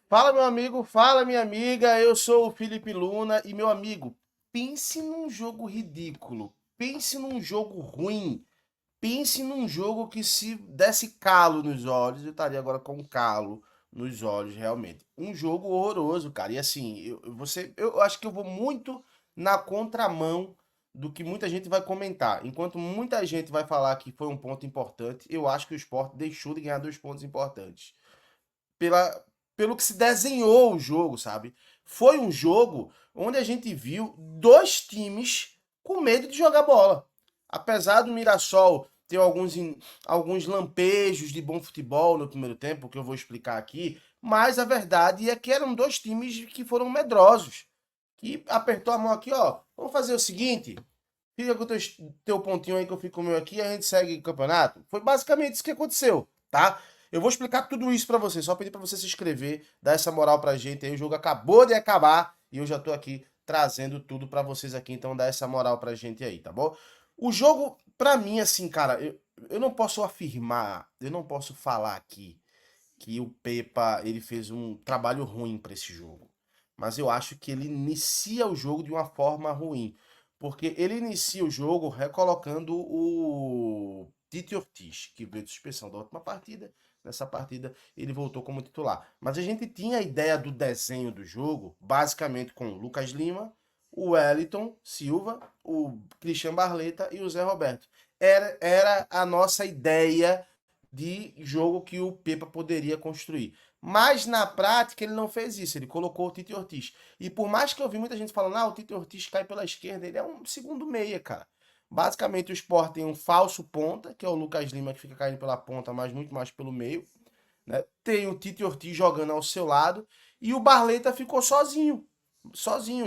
Fala, meu amigo, fala, minha amiga. Eu sou o Felipe Luna e, meu amigo, pense num jogo ridículo, pense num jogo ruim, pense num jogo que se desse calo nos olhos, eu estaria agora com calo nos olhos, realmente. Um jogo horroroso, cara. E assim, eu acho que eu vou muito na contramão do que muita gente vai comentar. Enquanto muita gente vai falar que foi um ponto importante, eu acho que o Sport deixou de ganhar dois pontos importantes pela, pelo que se desenhou o jogo, sabe? Foi um jogo onde a gente viu dois times com medo de jogar bola. Apesar do Mirassol ter alguns lampejos de bom futebol no primeiro tempo, que eu vou explicar aqui, mas a verdade é que eram dois times que foram medrosos. Que apertou a mão aqui, ó. Vamos fazer o seguinte: fica com o teu pontinho aí que eu fico com o meu aqui e a gente segue o campeonato. Foi basicamente isso que aconteceu, tá? Eu vou explicar tudo isso pra você, só pedir pra você se inscrever, dar essa moral pra gente aí. O jogo acabou de acabar e eu já tô aqui trazendo tudo pra vocês aqui, então dá essa moral pra gente aí, tá bom? O jogo, pra mim, assim, cara, eu não posso afirmar, eu não posso falar aqui que o Pepa ele fez um trabalho ruim para esse jogo. Mas eu acho que ele inicia o jogo de uma forma ruim. Porque ele inicia o jogo recolocando o Tite Ortiz, que veio de suspensão da última partida. Nessa partida ele voltou como titular. Mas a gente tinha a ideia do desenho do jogo, basicamente com o Lucas Lima, o Wellington Silva, o Christian Barleta e o Zé Roberto. Era a nossa ideia de jogo que o Pepa poderia construir. Mas na prática ele não fez isso, ele colocou o Tite Ortiz. E por mais que eu vi muita gente falando, o Tite Ortiz cai pela esquerda, ele é um segundo meia, cara. Basicamente o Sport tem um falso ponta, que é o Lucas Lima, que fica caindo pela ponta, mas muito mais pelo meio. Né? Tem o Tite Ortiz jogando ao seu lado, e o Barleta ficou sozinho,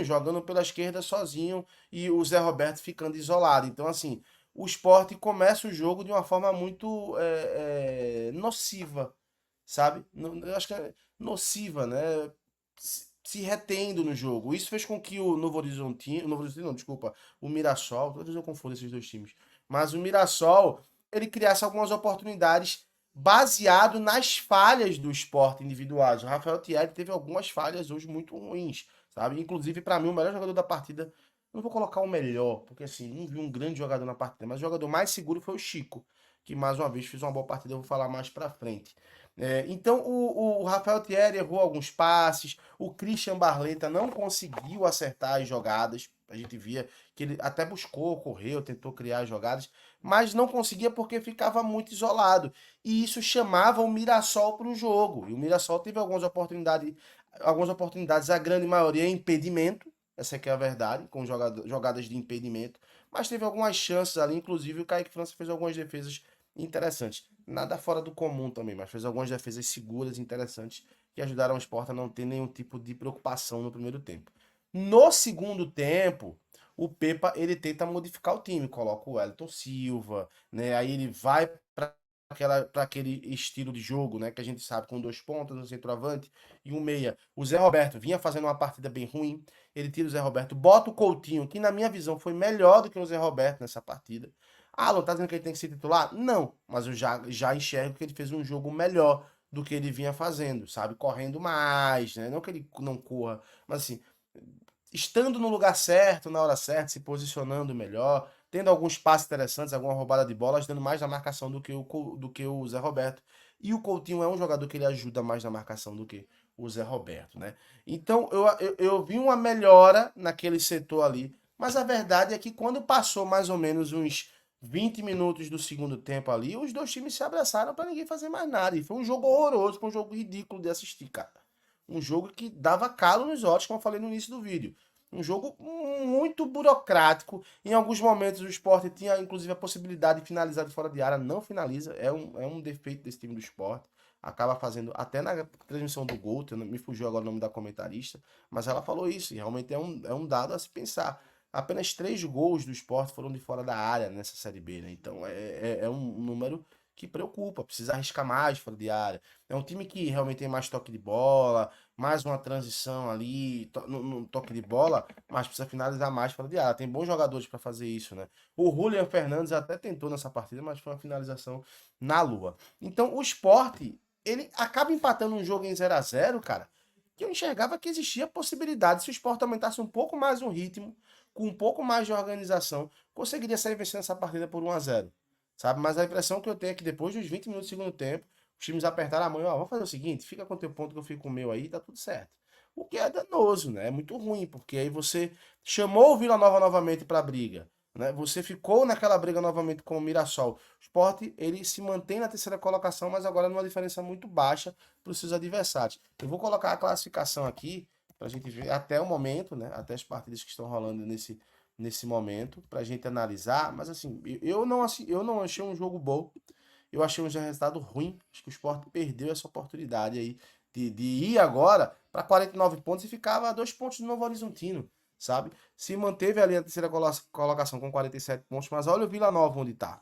jogando pela esquerda sozinho, e o Zé Roberto ficando isolado. Então, assim, o Sport começa o jogo de uma forma muito nociva, sabe? Eu acho que é nociva, né? Se retendo no jogo. Isso fez com que o Novo Horizontino não, desculpa, o Mirassol, todas vezes eu confundo esses dois times, mas o Mirassol, ele criasse algumas oportunidades baseado nas falhas do esporte individuais. O Rafael Thierry teve algumas falhas hoje muito ruins, sabe? Inclusive, para mim, o melhor jogador da partida, não vou colocar o melhor, porque assim, não vi um grande jogador na partida, mas o jogador mais seguro foi o Chico, que mais uma vez fez uma boa partida, eu vou falar mais pra frente. Então o Rafael Thierry errou alguns passes, o Christian Barleta não conseguiu acertar as jogadas. A gente via que ele até buscou, correu, tentou criar jogadas, mas não conseguia porque ficava muito isolado. E isso chamava o Mirassol para o jogo. E o Mirassol teve algumas oportunidades, a grande maioria em impedimento, essa aqui é a verdade, com jogadas de impedimento, mas teve algumas chances ali, inclusive o Kaique França fez algumas defesas interessantes. Nada fora do comum também, mas fez algumas defesas seguras, interessantes, que ajudaram o Sport a não ter nenhum tipo de preocupação no primeiro tempo. No segundo tempo, o Pepa ele tenta modificar o time, coloca o Wellington Silva, né? Aí ele vai para aquele estilo de jogo, né? Que a gente sabe, com dois pontas, um centroavante e um meia. O Zé Roberto vinha fazendo uma partida bem ruim. Ele tira o Zé Roberto, bota o Coutinho, que na minha visão foi melhor do que o Zé Roberto nessa partida. Ah, não tá dizendo que ele tem que ser titular? Não, mas eu já enxergo que ele fez um jogo melhor do que ele vinha fazendo, sabe? Correndo mais, né? Não que ele não corra, mas assim, estando no lugar certo, na hora certa, se posicionando melhor, tendo alguns passes interessantes, alguma roubada de bola, ajudando mais na marcação do que o Zé Roberto. E o Coutinho é um jogador que ele ajuda mais na marcação do que o Zé Roberto, né? Então eu vi uma melhora naquele setor ali, mas a verdade é que quando passou mais ou menos uns 20 minutos do segundo tempo ali, os dois times se abraçaram para ninguém fazer mais nada. E foi um jogo horroroso, foi um jogo ridículo de assistir, cara. Um jogo que dava calo nos olhos, como eu falei no início do vídeo. Um jogo muito burocrático. Em alguns momentos o Sport tinha inclusive a possibilidade de finalizar de fora de área, não finaliza. É um defeito desse time do Sport. Acaba fazendo, até na transmissão do gol, me fugiu agora o nome da comentarista, mas ela falou isso, e realmente é um dado a se pensar. Apenas 3 gols do Sport foram de fora da área nessa Série B, né? Então é um número que preocupa, precisa arriscar mais fora de área. É um time que realmente tem mais toque de bola, mais uma transição ali no toque de bola, mas precisa finalizar mais fora de área. Tem bons jogadores para fazer isso, né? O Julian Fernandes até tentou nessa partida, mas foi uma finalização na lua. Então o Sport, ele acaba empatando um jogo em 0 a 0, cara. que eu enxergava que existia possibilidade, se o Sport aumentasse um pouco mais o ritmo, com um pouco mais de organização, conseguiria sair vencendo essa partida por 1-0, sabe? Mas a impressão que eu tenho é que depois dos 20 minutos do segundo tempo, os times apertaram a mão, ó, vamos fazer o seguinte, fica com o teu ponto que eu fico com o meu aí, tá tudo certo. O que é danoso, né? É muito ruim, porque aí você chamou o Vila Nova novamente para a briga, né? Você ficou naquela briga novamente com o Mirassol. O Sport, ele se mantém na terceira colocação, mas agora numa diferença muito baixa para os seus adversários. Eu vou colocar a classificação aqui para a gente ver até o momento, né? Até as partidas que estão rolando nesse momento, para a gente analisar. Mas assim, eu não achei um jogo bom. Eu achei um resultado ruim. Acho que o Sport perdeu essa oportunidade aí de ir agora para 49 pontos e ficava a 2 pontos do Novo Horizontino, sabe? Se manteve ali a terceira colocação com 47 pontos, mas olha o Vila Nova onde tá.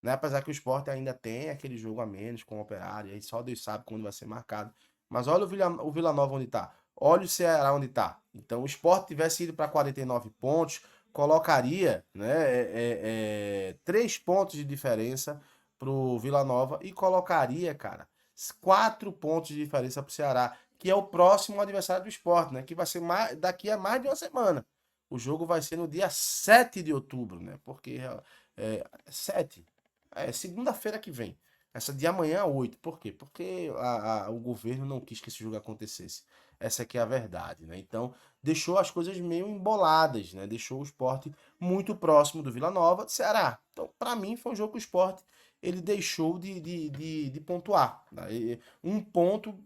Né? Apesar que o Sport ainda tem aquele jogo a menos com o Operário, aí só Deus sabe quando vai ser marcado. Mas olha o Vila Nova onde tá. Olha o Ceará onde tá. Então o Sport tivesse ido para 49 pontos, colocaria, né, 3 pontos de diferença pro Vila Nova e colocaria, cara, 4 pontos de diferença pro Ceará, que é o próximo adversário do Sport, né? Que vai ser daqui a mais de uma semana. O jogo vai ser no dia 7 de outubro, né? Porque 7. Segunda-feira que vem. Essa de amanhã, 8. Por quê? Porque o governo não quis que esse jogo acontecesse. Essa aqui é a verdade, né? Então, deixou as coisas meio emboladas, né? Deixou o Sport muito próximo do Vila Nova, do Ceará. Então, para mim, foi um jogo que o Sport ele deixou de pontuar. Né? Um ponto,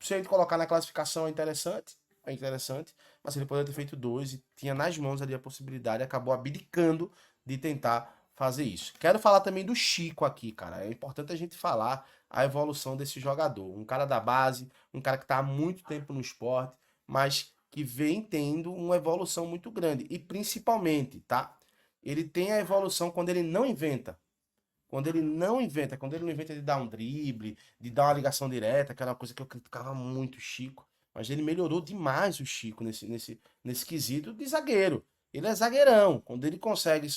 se a gente colocar na classificação, é interessante, mas ele poderia ter feito 2 e tinha nas mãos ali a possibilidade, acabou abdicando de tentar fazer isso. Quero falar também do Chico aqui, cara. É importante a gente falar a evolução desse jogador. Um cara da base, um cara que está há muito tempo no esporte, mas que vem tendo uma evolução muito grande. E principalmente, tá? Ele tem a evolução quando ele não inventa. Quando ele não inventa de dar um drible, de dar uma ligação direta, que era uma coisa que eu criticava muito o Chico. Mas ele melhorou demais o Chico nesse quesito de zagueiro. Ele é zagueirão. Quando ele consegue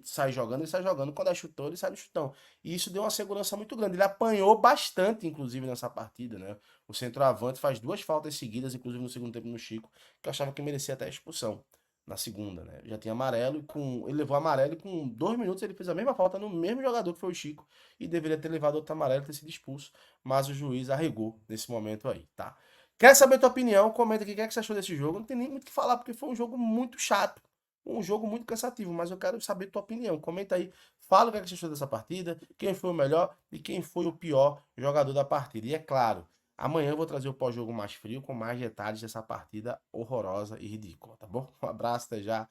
sair jogando, ele sai jogando. Quando é chutor, ele sai no chutão. E isso deu uma segurança muito grande. Ele apanhou bastante, inclusive, nessa partida, né? O centroavante faz 2 faltas seguidas, inclusive no segundo tempo no Chico, que eu achava que merecia até a expulsão na segunda, né? Já tinha amarelo ele levou amarelo e com 2 minutos ele fez a mesma falta no mesmo jogador que foi o Chico e deveria ter levado outro amarelo e ter sido expulso, mas o juiz arregou nesse momento aí, tá? Quer saber a tua opinião? Comenta aqui o que é que você achou desse jogo. Não tem nem muito o que falar porque foi um jogo muito chato, um jogo muito cansativo, mas eu quero saber a tua opinião. Comenta aí, fala o que é que você achou dessa partida, quem foi o melhor e quem foi o pior jogador da partida. E é claro, amanhã eu vou trazer o pós-jogo mais frio, com mais detalhes dessa partida horrorosa e ridícula, tá bom? Um abraço, até já.